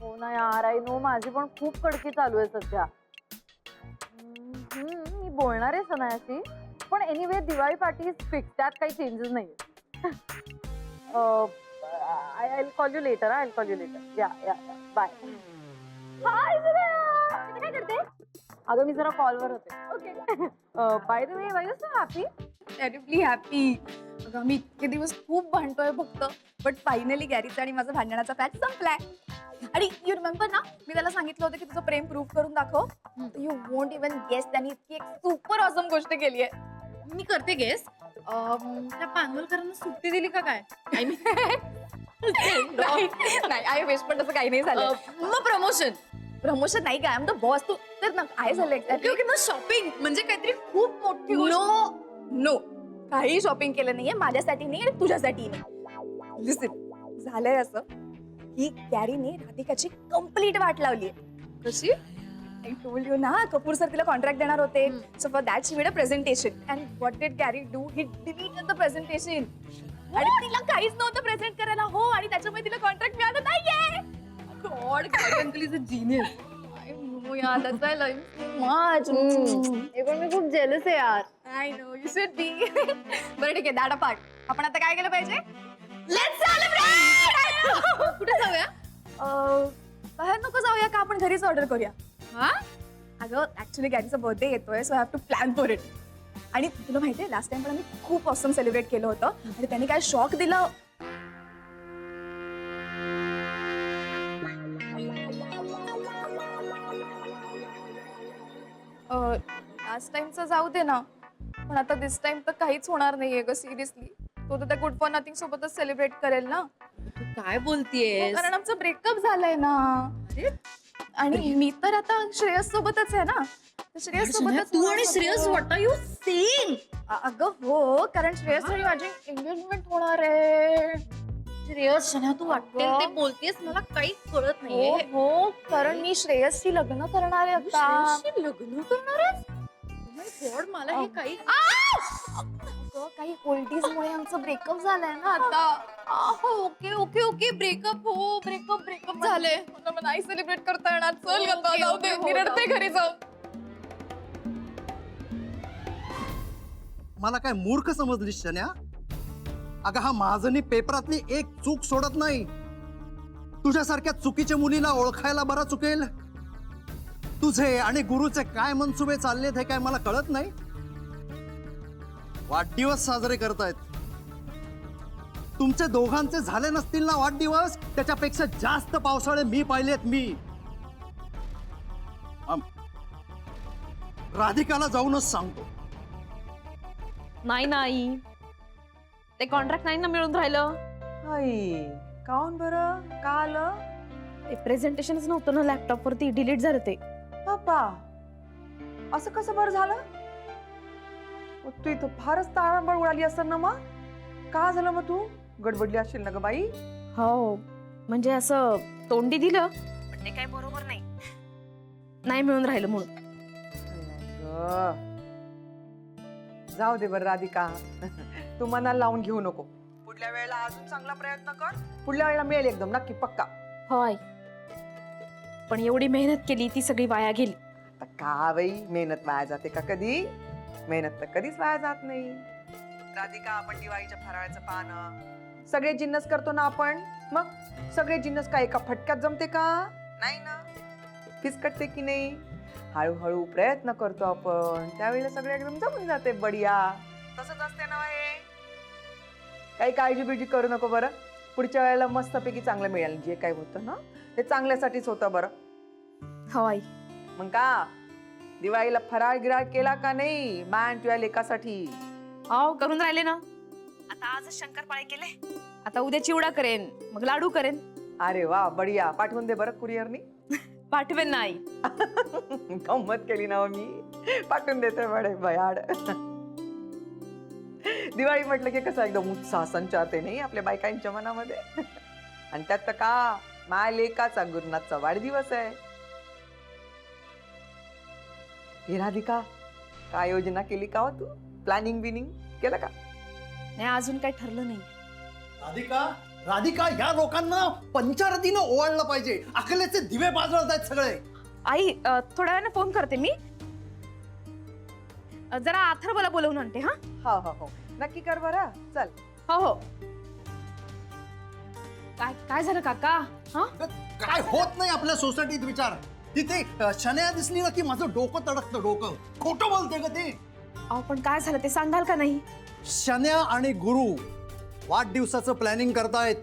हो ना यार, आय नो, माझी पण खूप कडकी चालू आहे सध्या. मी बोलणार आहे सनायाशी, पण anyway Diwali party is fix, त्यात काही चेंजेस नाही. I call you later. I call you later. या बाय. हाय सनाया, काय करते? अगं मी जरा कॉलवर होते. Okay. By the way, Y you so happy? Terribly happy. अगं मी इतके दिवस खूप भांडतोय फक्त, बट फायनली गॅरीचा आणि माझा भांडणाचा पॅच संपलाय. आणि यू रिमेंबर ना, मी त्याला सांगितलं होतं की तुझं प्रेम प्रूव्ह करून दाखव. यू वोंट इवन गेस, त्यांनी इतकी एक सुपर ऑसम गोष्ट केली आहे. मी करते गेस. त्या पानवलकरांना सुट्टी दिली का काय? आय नाही आय विश, पण तसं काही नाही झालं. मग प्रमोशन. प्रमोशन नाही काय, आय एम द बॉस. तू तर ना काय झालं ओके ओके, मग शॉपिंग म्हणजे काहीतरी खूप मोठी गोष्ट. नो, काही शॉपिंग केलं नाहीये, माझ्यासाठी नाही आणि तुझ्यासाठी नाही. लिसन, झालंय असं की गॅरीने राधिकाची कंप्लीट वाट लावली. कशी? आय टोल्ड यू ना, कपूर सर तिला कॉन्ट्रॅक्ट देणार होते. So for that she made a presentation and what did Gary do? He deleted the presentation. आणि तिला काहीच नव्हतं प्रेझेंट करायला. हो, आणि त्याच्यामुळे तिला कॉन्ट्रॅक्ट मिळालं नाहीये. God, Gary uncle is a genius. I know यार, that's why I love much. हे पण मी खूप जेलस आहे यार. I know, you should be. बरं ठीक आहे, दॅट अपार्ट. आपण आता काय केलं पाहिजे? Let's celebrate. कुठे जाऊया? बाहेर नको जाऊया का, आपण घरीच ऑर्डर करूया. हा? अगं ऍक्च्युली गॅरीचा बर्थडे येतोय, so I have to plan for it. आणि तुला माहितीये, लास्ट टाइम पण आम्ही खूप ऑसम सेलिब्रेट केलं होतं आणि त्यांनी काय शॉक दिलं. लास्ट टाइमचं जाऊ दे ना, पण आता दिस टाइम तर काहीच होणार नाहीये ग, सिरियसली. तो तर त्या गुड फॉर नथिंग सोबतच सेलिब्रेट करेल ना. तू काय बोलतीयेस? कारण आमचं ब्रेकअप झालंय ना. आणि मी तर आता श्रेयस सोबतच आहे ना. श्रेयस सोबतच. तू आणि Shreyas, what are you saying? अगं हो, कारण श्रेयस आणि माझी एंगेजमेंट होणार आहे. श्रेयस, शना, तू वाटेल ते बोलतेस, मला काही कळत नाहीये. हो, कारण मी श्रेयसशी लग्न करणार आहे आता. श्रेयसशी लग्न करणार आहेस? Oh my God, मला हे काही अगं, काही ओल्डीजमुळे आमचं ब्रेकअप झालंय ना आता. Okay okay okay, breakup. हो, ब्रेकअप झालंय. मला नाही सेलिब्रेट करता येणार. चल Okay, गप्पा, जाऊ दे, okay, मी हो, रडते जाऊ. घरी जाऊन. मला काय मूर्ख समजलीस शन्या? अगं हा महाजनी पेपरातली एक चूक सोडत नाही. तुझ्यासारख्या चुकीच्या मुलीला ओळखायला बरं चुकेल. तुझे आणि गुरुचे काय मनसुबे चाललेत हे काय मला कळत नाही. वाढदिवस साजरे करतायत. तुमचे दोघांचे झाले नसतील ना वाढदिवस, त्याच्यापेक्षा जास्त पावसाळे मी पाहिलेत. मी राधिकाला जाऊनच सांगतो. नाही, ते कॉन्ट्रॅक्ट नाही ना मिळून राहिलं. आई, काऊन बरं? का आलं? ते प्रेझेंटेशनच नव्हतं ना लॅपटॉप वरती, डिलीट झालं ते. बाप्पा, असं कसं बरं झालं? तू इथं फारच ताळंबळ उडाली असेल ना. मग का झालं? मग तू गडबडली असेल ना ग बाई. हो, म्हणजे असं तोंडी दिलं, पण ते काय बरोबर नाही मिळून राहिलं म्हणून. अगं, जाऊ दे बरं राधिका. तू मनाला लावून घेऊ नको. पुढल्या वेळेला अजून चांगला प्रयत्न कर. पुढल्या वेळेला मिळेल एकदम नक्की, पक्का. होय, पण एवढी मेहनत केली ती सगळी वाया गेली. आता का बाई, मेहनत वाया जाते का कधी? मेहनत तर कधीच वाया जात नाही. राधिका, आपण दिवाळीच्या फराळाचं पानं सगळे जिन्नस करतो ना आपण. मग सगळे जिन्नस काय एका फटक्यात जमते का? नाही ना, फिसकटते की नाही. हळूहळू प्रयत्न करतो आपण, त्यावेळेला सगळे एकदम जमून जाते. बढिया. तसंच असते ना हे. काही काळजी बिळजी करू नको बरं. पुढच्या वेळेला मस्तपैकी चांगलं मिळेल. जे काही होतं ना ते चांगल्यासाठीच होतं बरं. होय, मग का दिवाळीला फराळ गिराळ केला का नाही मान तुझ्या लेकासाठी? हो करून राहिले ना. आता आज शंकरपाळे केले, आता उद्या चिवडा करेन, मग लाडू करेन. अरे वा, बढिया. पाठवून दे बरं कुरिअरनी. पाठवेन नाही. गंमत केली ना मी. पाठवून देते बडे भयाड. दिवाळी म्हटलं की कसं एकदम उत्साह संचारते नाही आपल्या बायकांच्या मनामध्ये. आणि त्यात तर का माय लेकाचा गुरुनाथचा वाढदिवस आहे. हे राधिका, काय योजना केली का हो तू? प्लॅनिंग बिनिंग केलं का? नाही, अजून काही ठरलं नाही. राधिका, राधिका, या लोकांना पंचारतीनं ओवाळलं पाहिजे. अकलेचे दिवे पाजळत आहेत सगळे. आई थोड्या वेळाने फोन करते मी. जरा अथर्वला बोलवून आणते. हा हो हो हो, नक्की कर बरं. चल. हो हो. काय काय झालं काका? हा काय होत नाही आपल्या सोसायटीत विचार. तिथे शन्या दिसली ना की माझं डोकं तडकतं. डोकं खोटं बोलते का ते? अहो पण काय झालं ते सांगाल का नाही? शन्या आणि गुरु वाढदिवसाचं प्लॅनिंग करतायत.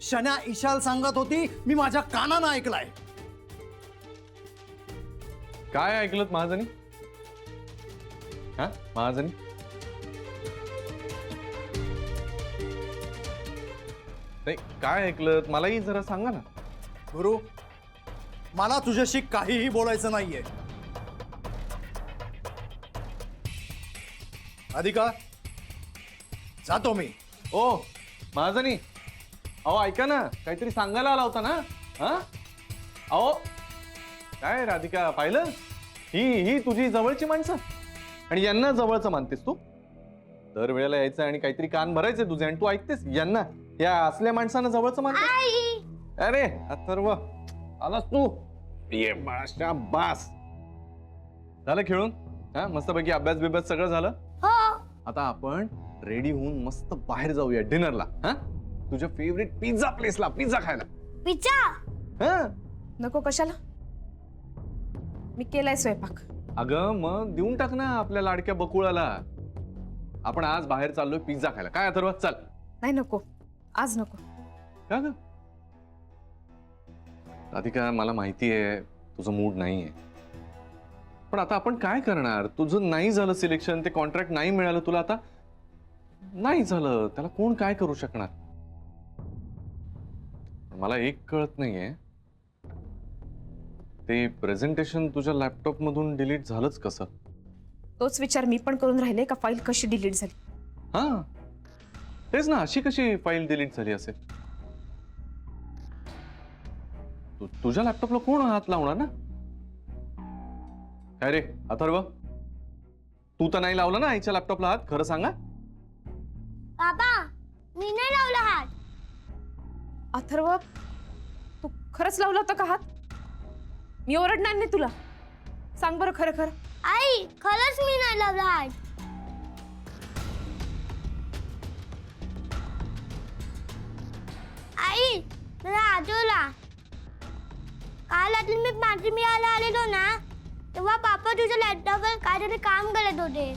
शन्या ईशाल सांगत होती, मी माझ्या कानानं ऐकलाय. काय ऐकलं महाजनी? हा महाजनी, नाही काय ऐकलं मलाही जरा सांगा ना. गुरु, मला तुझ्याशी काहीही बोलायचं नाहीये. अधिका, जातो मी. ओ महाजनी, अहो ऐका ना, काहीतरी सांगायला आला होता ना. हा अहो काय राधिका, पाहिलं ही तुझी जवळची माणसं आणि यांना जवळचं मानतेस तू. दर वेळेला यायचं आणि काहीतरी कान भरायचे तुझे आणि तू ऐकतेस यांना, या असल्या माणसांना जवळचं मानतेस. अरे अथर्व, आलास तू? ये बाळा, बास झालं खेळून. हा मस्तपैकी अभ्यास बिभ्यास सगळं झालं. आता आपण रेडी होऊन मस्त बाहेर जाऊया डिनरला. हा तुझ्या फेवरेट पिझ्झा प्लेसला, पिझ्झा खायला. पिझ्झा? हा नको, कशाला? मी केलाय स्वयंपाक. अगं मग देऊन टाक ना आपल्या लाडक्या बकुळाला. आपण आज बाहेर चाललोय पिझ्झा खायला. काय अथर्व, चल. नाही नको, आज नको. का ग राधिका, मला माहिती आहे तुझं मूड नाहीये, पण आता आपण काय करणार? तुझं नाही झालं सिलेक्शन, ते कॉन्ट्रॅक्ट नाही मिळालं तुला, आता नाही झालं, त्याला कोण काय करू शकणार? मला एक कळत नाहीये, ते प्रेझेंटेशन तुझ्या लॅपटॉप मधून डिलीट झालंच कसं? तोच विचार मी पण करून राहिले, का फाईल कशी डिलीट झाली. हा तेच ना, अशी कशी फाईल डिलीट झाली असेल? तुझ्या लॅपटॉपला कोण हात लावणार ना? काय रे अथर्व, तू तर नाही लावला ना आईच्या लॅपटॉपला हात? खरं सांगा. बाबा, मी नाही लावला हात. अथर्व, तू खरंच लावला होता का हात? मी ओरडणार नाही तुला. सांग बरं खरं खरं. आई, खरंच मी नाही लावला हात. आई, मला आठवला. काल रात्री मी पार्टी मिळायला आलेलो ना, तेव्हा पापा तुझ्या लॅपटॉपवर काहीतरी काम करत होते.